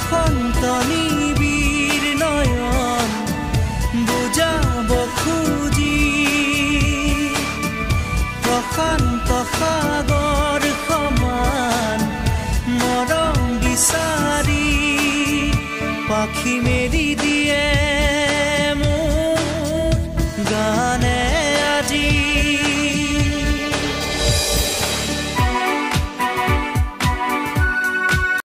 বসন্ত নিবিড় নয়ন বুজাব খুজি প্ৰশান্ত সাগৰ সমান মৰম বিচাৰি পাখি মেলি দিয়ে